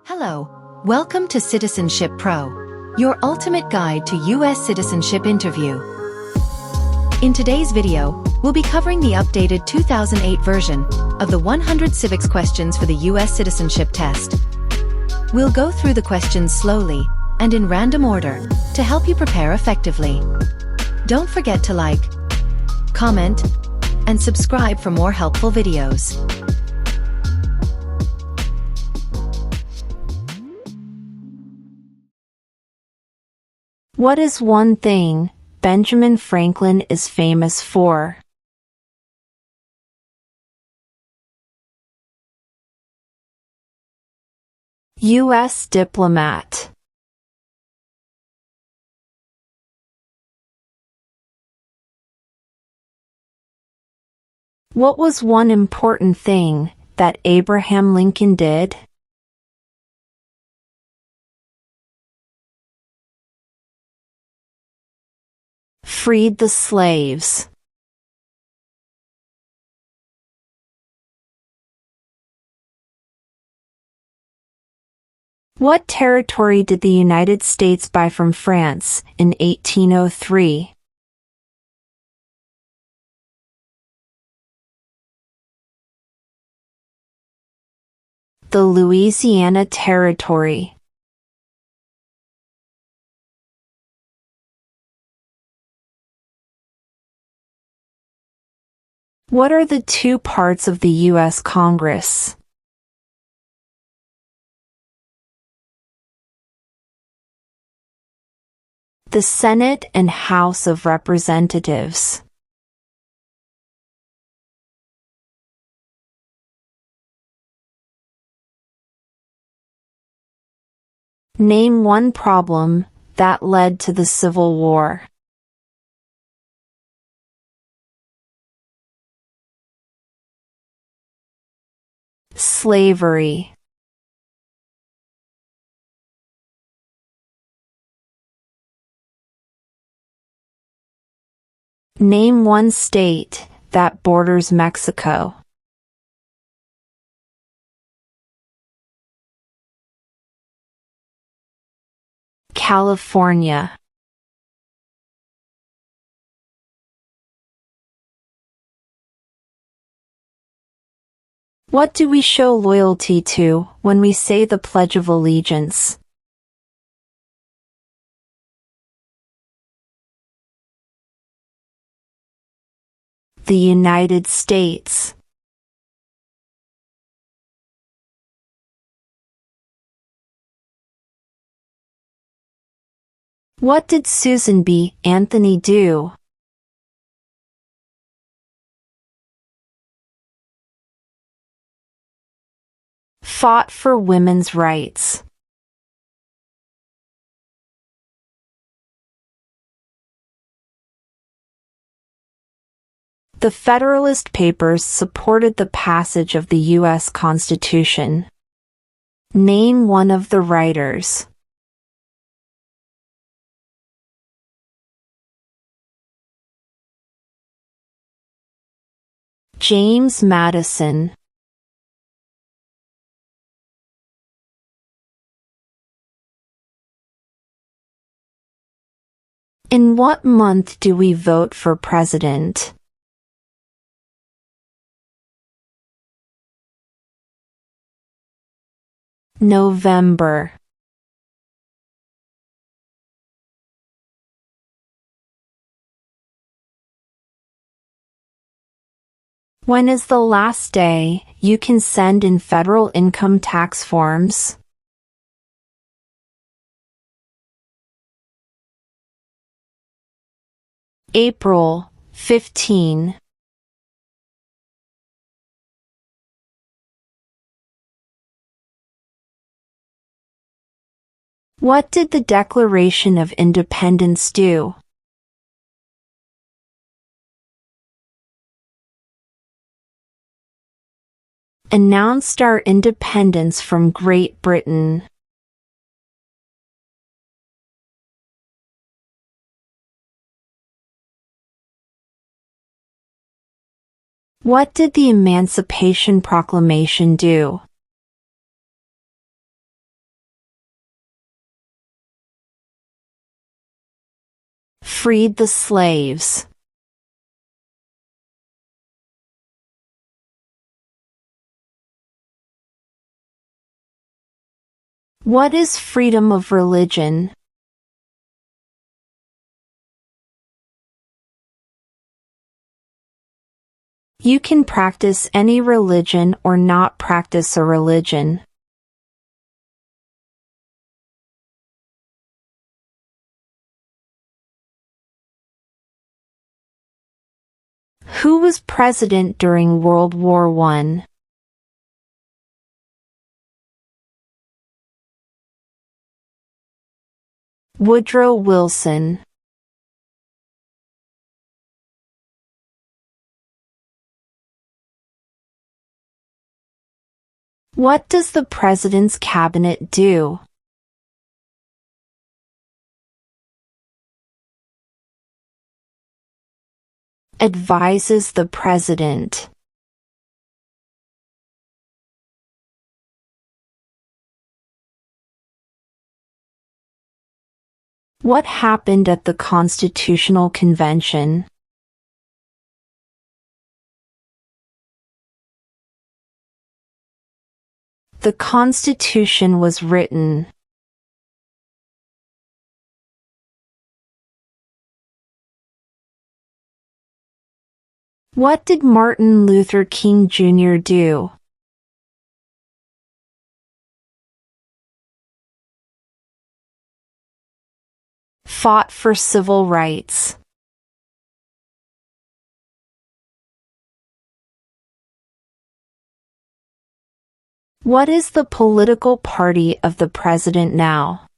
Hello, welcome to Citizenship Pro, your ultimate guide to U.S. Citizenship Interview. In today's video, we'll be covering the updated 2008 version of the 100 Civics Questions for the U.S. Citizenship Test. We'll go through the questions slowly and in random order to help you prepare effectively. Don't forget to like, comment, and subscribe for more helpful videos. What is one thing Benjamin Franklin is famous for? U.S. diplomat. What was one important thing that Abraham Lincoln did? Freed the slaves. What territory did the United States buy from France in 1803? The Louisiana Territory. What are the two parts of the U.S. Congress? The Senate and House of Representatives. Name one problem that led to the Civil War. Slavery. Name one state that borders Mexico. California. What do we show loyalty to when we say the Pledge of Allegiance? The United States. What did Susan B. Anthony do? Fought for women's rights. The Federalist Papers supported the passage of the U.S. Constitution. Name one of the writers. James Madison. In what month do we vote for president? November. When is the last day you can send in federal income tax forms? April 15. What did the Declaration of Independence do? Announced our independence from Great Britain. What did the Emancipation Proclamation do? freed the slaves. What is freedom of religion? You can practice any religion or not practice a religion. Who was president during World War I? Woodrow Wilson. What does the President's Cabinet do? Advises the President. What happened at the Constitutional Convention? The Constitution was written. What did Martin Luther King Jr. do? Fought for civil rights. What is the political party of the president now?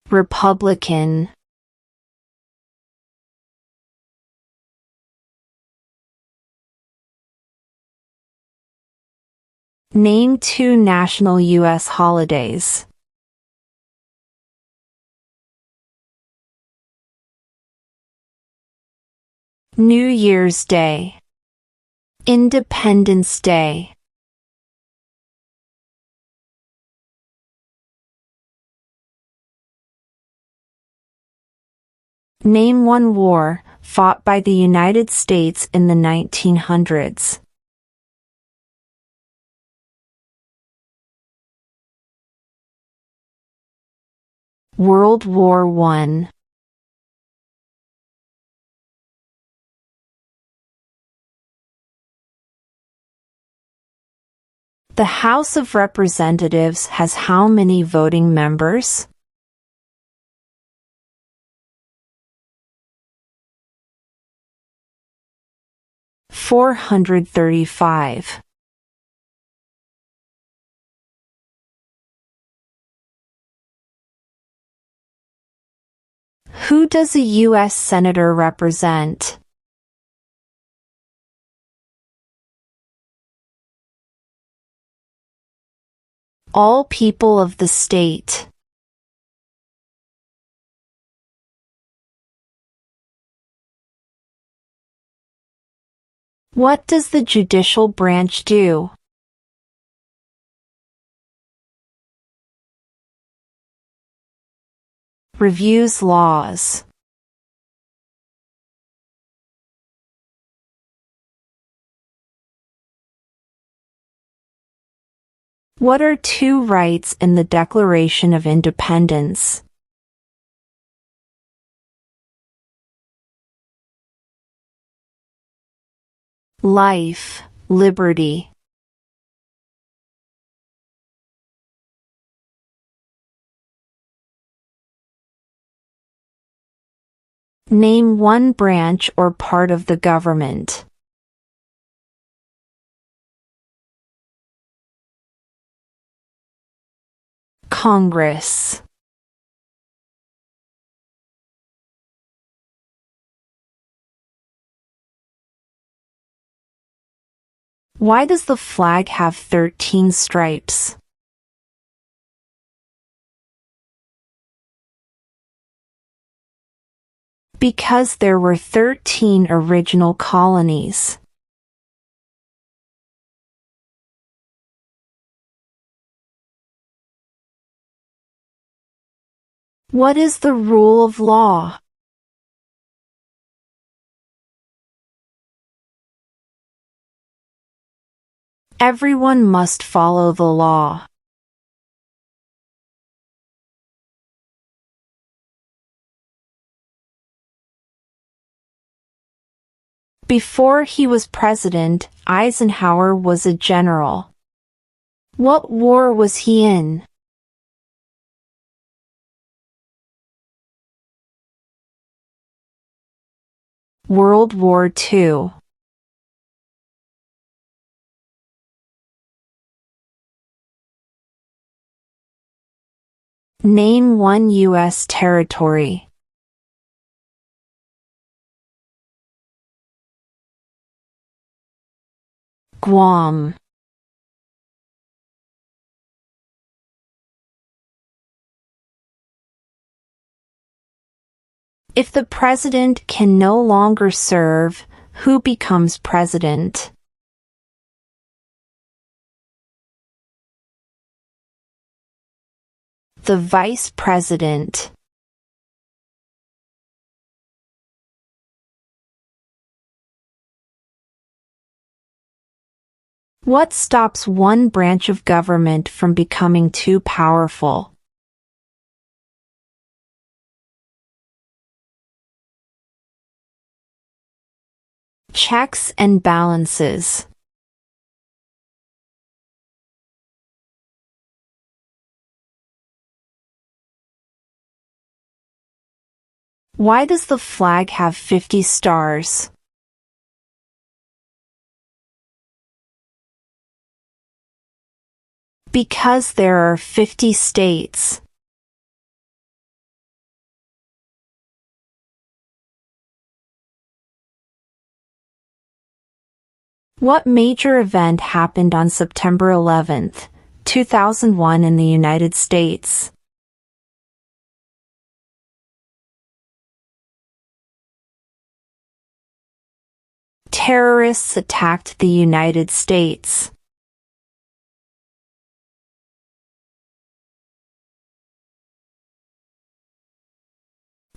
Republican. Name 2 national U.S. holidays. New Year's Day. Independence Day. Name 1 war fought by the United States in the 1900s. World War I. The House of Representatives has how many voting members? $435. Who does a U.S. Senator represent? All people of the state. What does the judicial branch do? Reviews laws. What are 2 rights in the Declaration of Independence? Life, liberty. Name 1 branch or part of the government. Congress. Why does the flag have 13 stripes? Because there were 13 original colonies. What is the rule of law? Everyone must follow the law. Before he was president, Eisenhower was a general. What war was he in? World War II. Name one U.S. territory. Guam. If the president can no longer serve, who becomes president? The vice president. What stops one branch of government from becoming too powerful? Checks and balances. Why does the flag have 50 stars? Because there are 50 states. What major event happened on September 11, 2001 in the United States? Terrorists attacked the United States.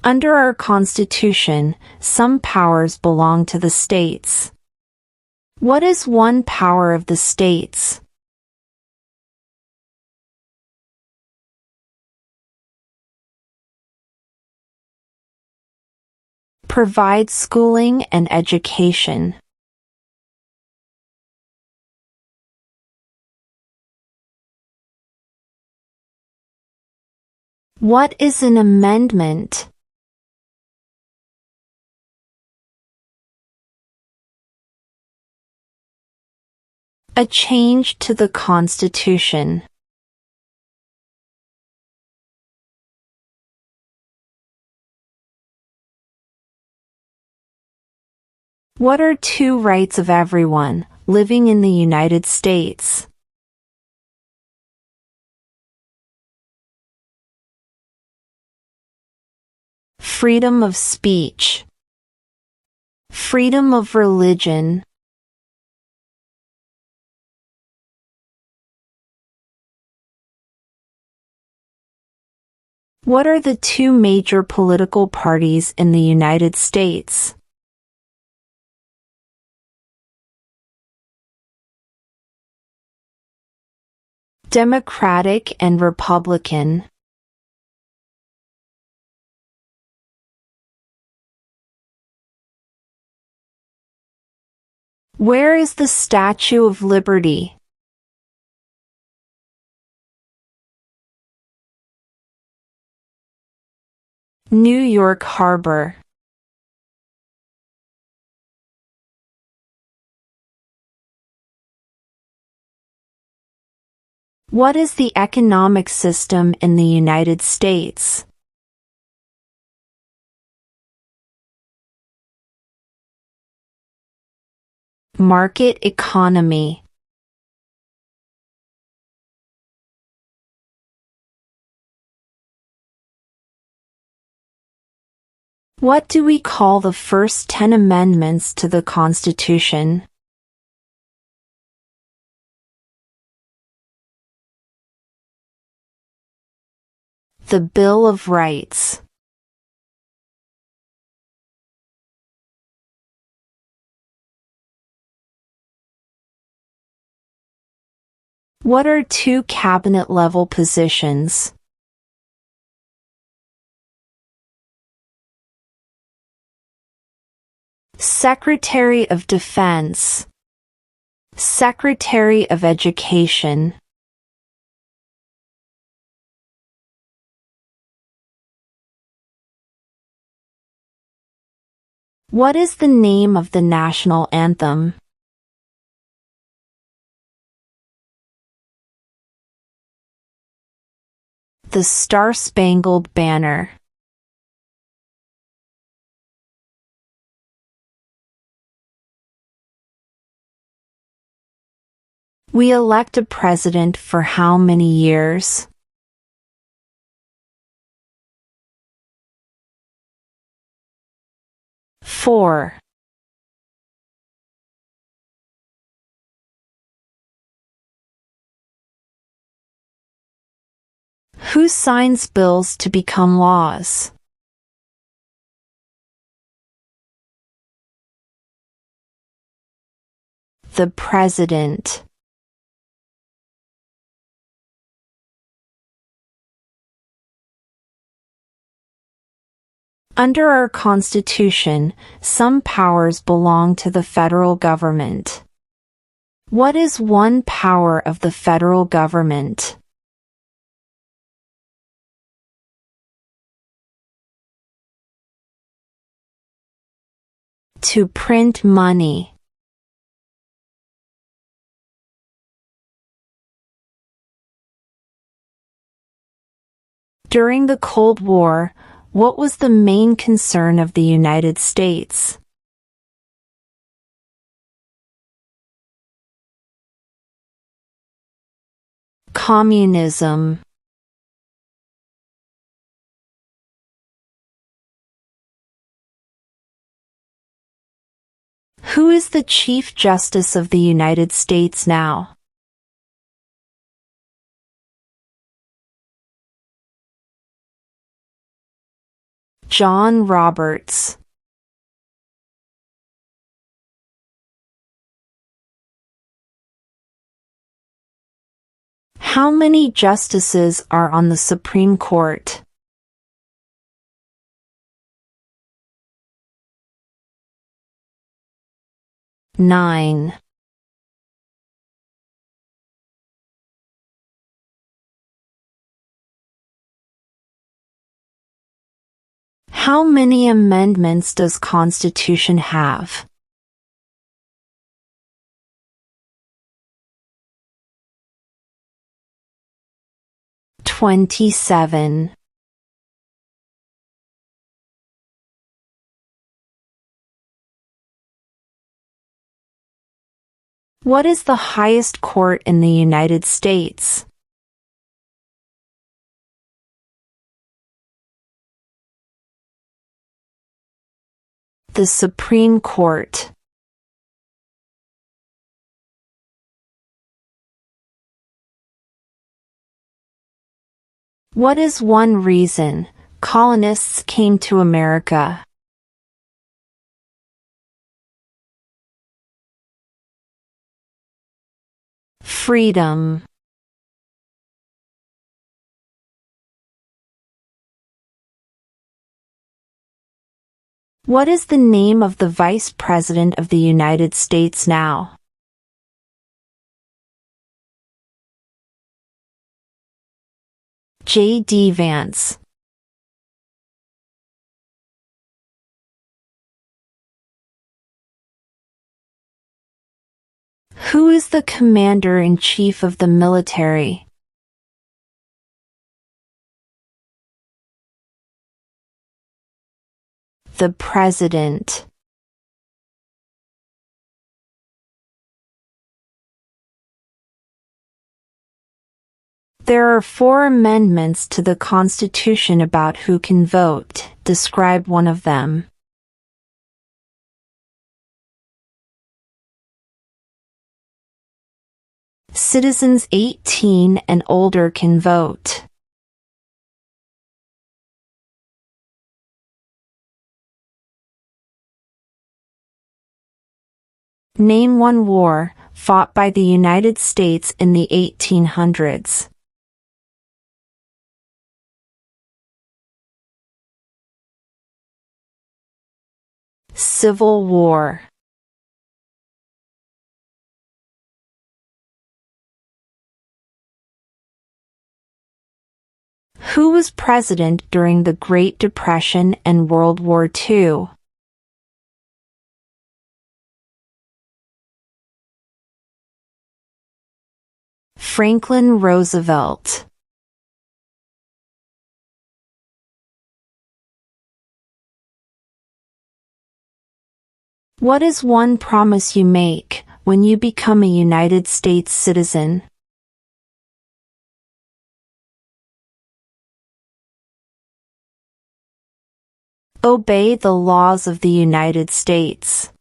Under our Constitution, some powers belong to the states. What is one power of the states? Provide schooling and education. What is an amendment? A change to the Constitution. What are two rights of everyone living in the United States? Freedom of speech. Freedom of religion. What are the two major political parties in the United States? Democratic and Republican. Where is the Statue of Liberty? New York Harbor. What is the economic system in the United States? Market economy. What do we call the first 10 amendments to the Constitution? The Bill of Rights. What are two cabinet-level positions? Secretary of Defense, Secretary of Education. What is the name of the national anthem? The Star-Spangled Banner. We elect a president for how many years? 4. Who signs bills to become laws? The President. Under our Constitution, some powers belong to the federal government. What is one power of the federal government? To print money. During the Cold War, what was the main concern of the United States? Communism. Who is the Chief Justice of the United States now? John Roberts. How many justices are on the Supreme Court? 9. How many amendments does Constitution have? 27. What is the highest court in the United States? The Supreme Court. What is one reason colonists came to America? Freedom. What is the name of the Vice President of the United States now? J.D. Vance. Who is the Commander-in-Chief of the military? The President. There are 4 amendments to the Constitution about who can vote. Describe one of them. Citizens 18 and older can vote. Name one war fought by the United States in the 1800s. Civil War. Who was president during the Great Depression and World War II? Franklin Roosevelt. What is one promise you make when you become a United States citizen? Obey the laws of the United States.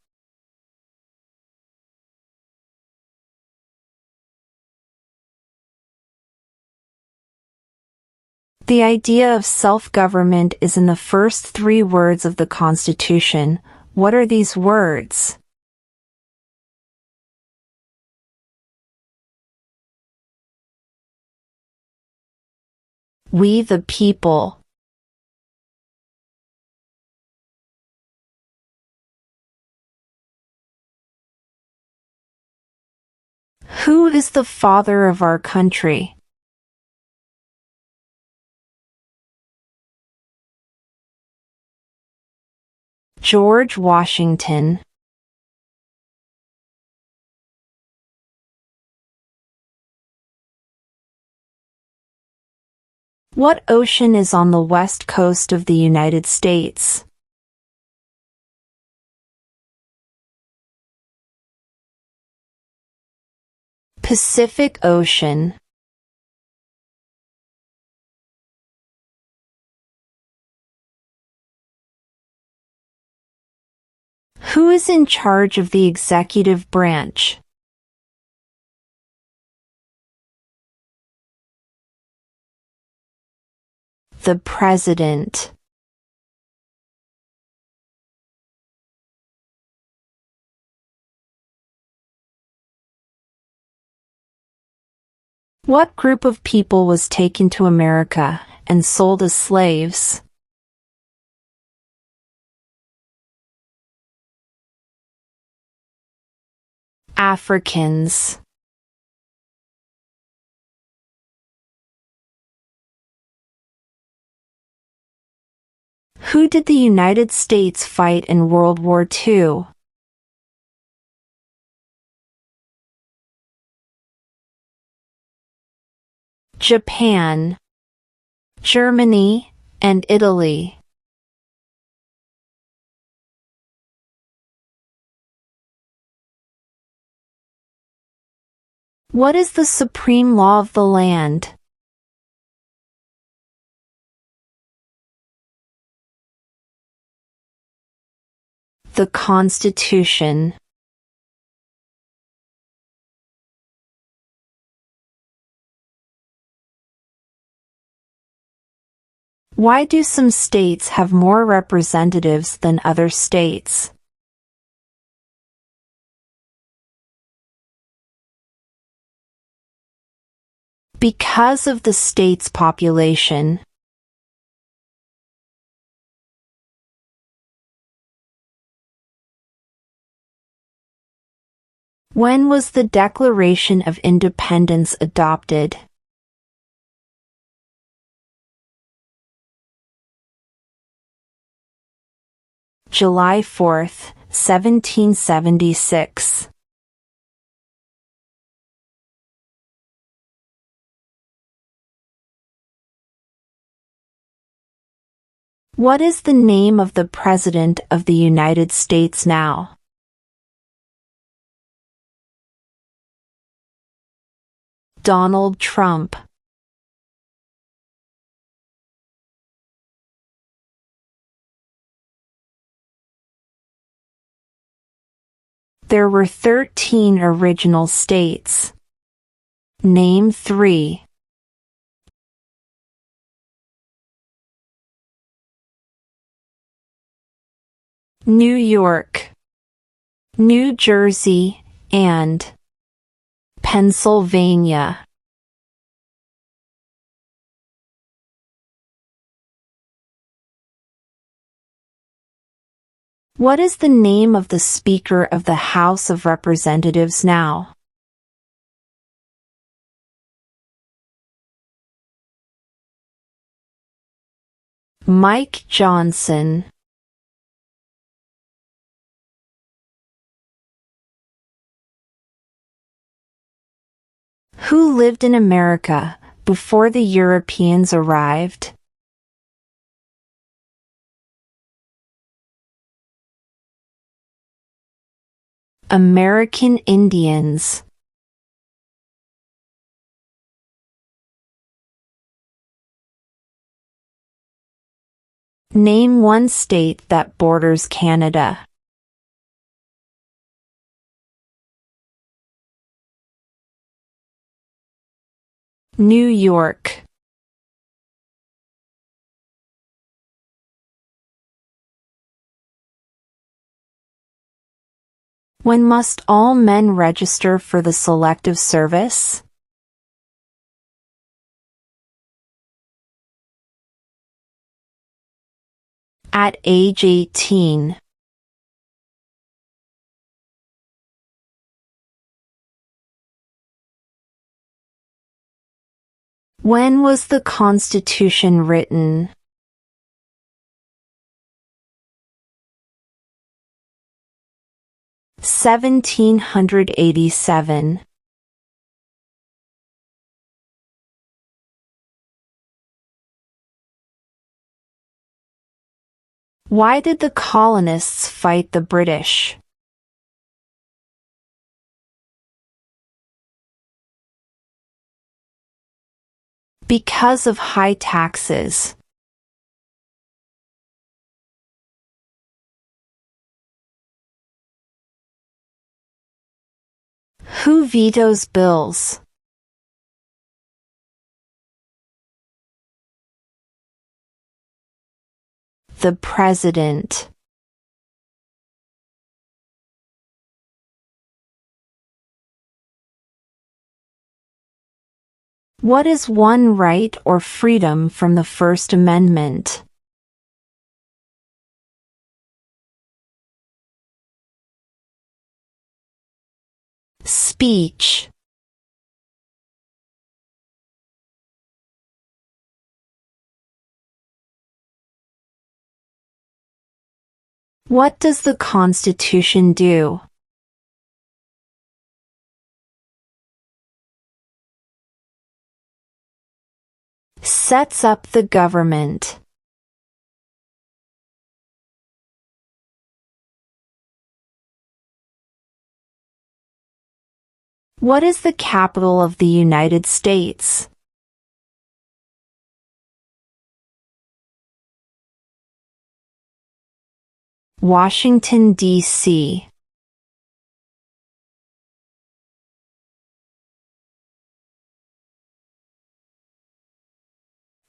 The idea of self-government is in the first 3 words of the Constitution. What are these words? We the people. Who is the father of our country? George Washington. What ocean is on the west coast of the United States? Pacific Ocean. Who is in charge of the executive branch? The President. What group of people was taken to America and sold as slaves? Africans. Who did the United States fight in World War II? Japan, Germany, and Italy. What is the supreme law of the land? The Constitution. Why do some states have more representatives than other states? Because of the state's population. When was the Declaration of Independence adopted? July 4, 1776. What is the name of the President of the United States now? Donald Trump. There were 13 original states. Name 3. New York, New Jersey, and Pennsylvania. What is the name of the Speaker of the House of Representatives now? Mike Johnson. Who lived in America before the Europeans arrived? American Indians. Name one state that borders Canada. New York. When must all men register for the Selective Service? At age 18. When was the Constitution written? (1787). Why did the colonists fight the British? Because of high taxes. Who vetoes bills? The President. What is one right or freedom from the First Amendment? Speech. What does the Constitution do? Sets up the government. What is the capital of the United States? Washington, D.C.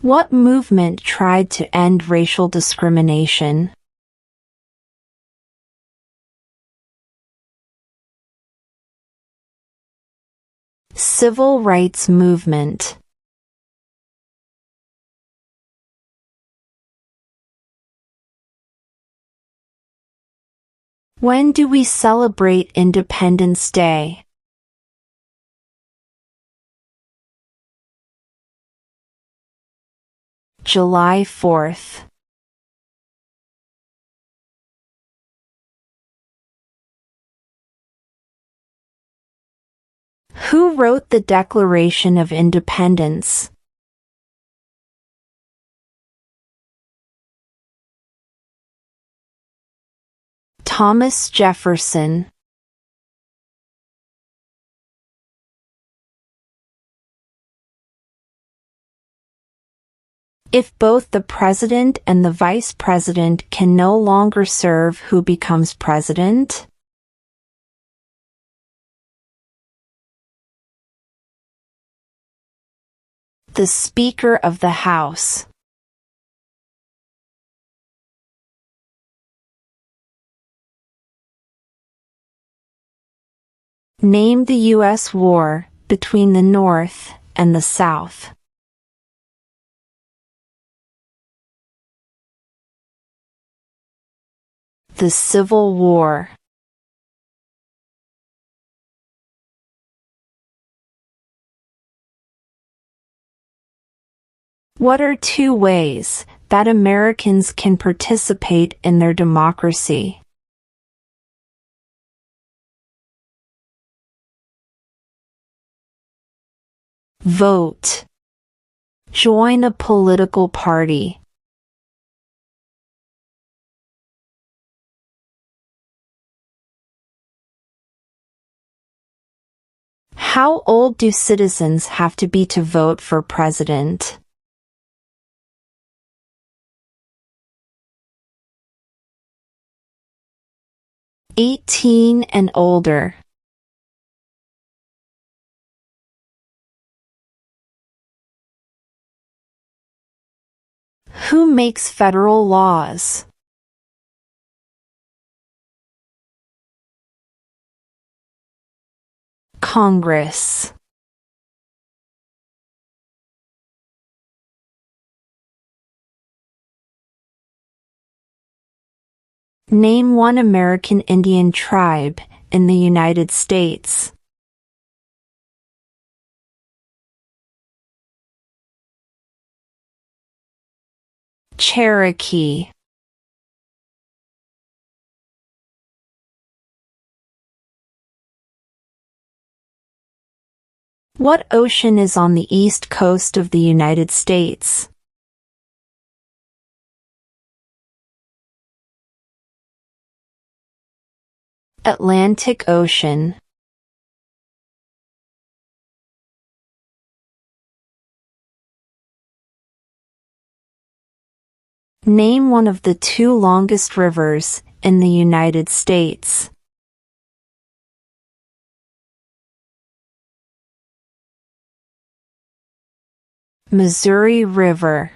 What movement tried to end racial discrimination? Civil rights movement. When do we celebrate Independence Day? July 4th. Who wrote the Declaration of Independence? Thomas Jefferson. If both the president and the vice president can no longer serve, who becomes president? The Speaker of the House. Name the U.S. war between the North and the South. The Civil War. What are two ways that Americans can participate in their democracy? Vote. Join a political party. How old do citizens have to be to vote for president? 18 and older. Who makes federal laws? Congress. Name one American Indian tribe in the United States. Cherokee. What ocean is on the east coast of the United States? Atlantic Ocean. Name one of the two longest rivers in the United States. Missouri River.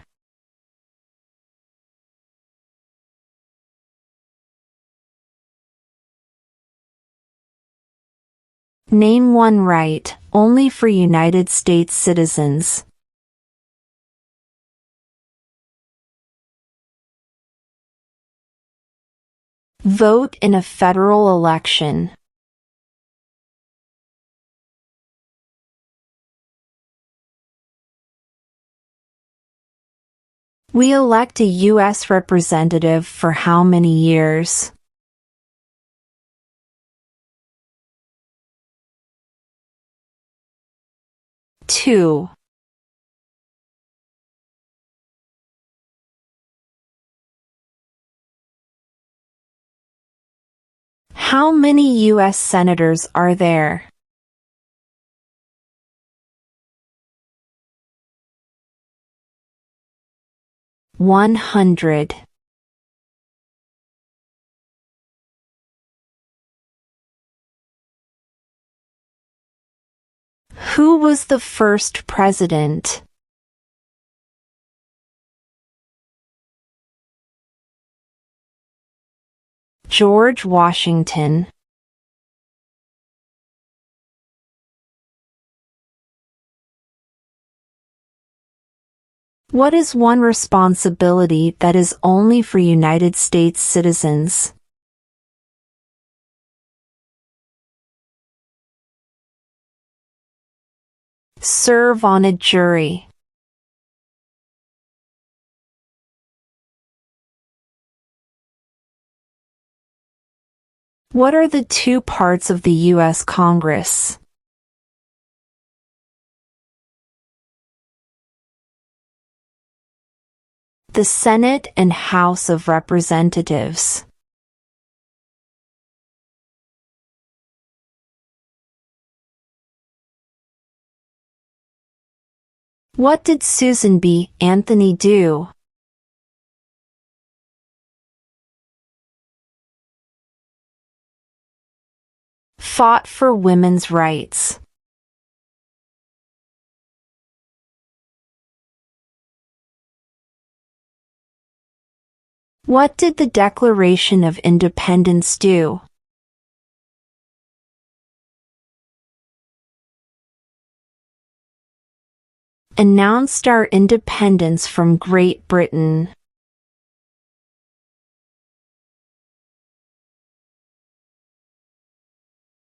Name one right only for United States citizens. Vote in a federal election. We elect a U.S. representative for how many years? Two. How many U.S. senators are there? $100. Who was the first president? George Washington. What is one responsibility that is only for United States citizens? Serve on a jury. What are the two parts of the U.S. Congress? The Senate and House of Representatives. What did Susan B. Anthony do? Fought for women's rights. What did the Declaration of Independence do? announced our independence from Great Britain.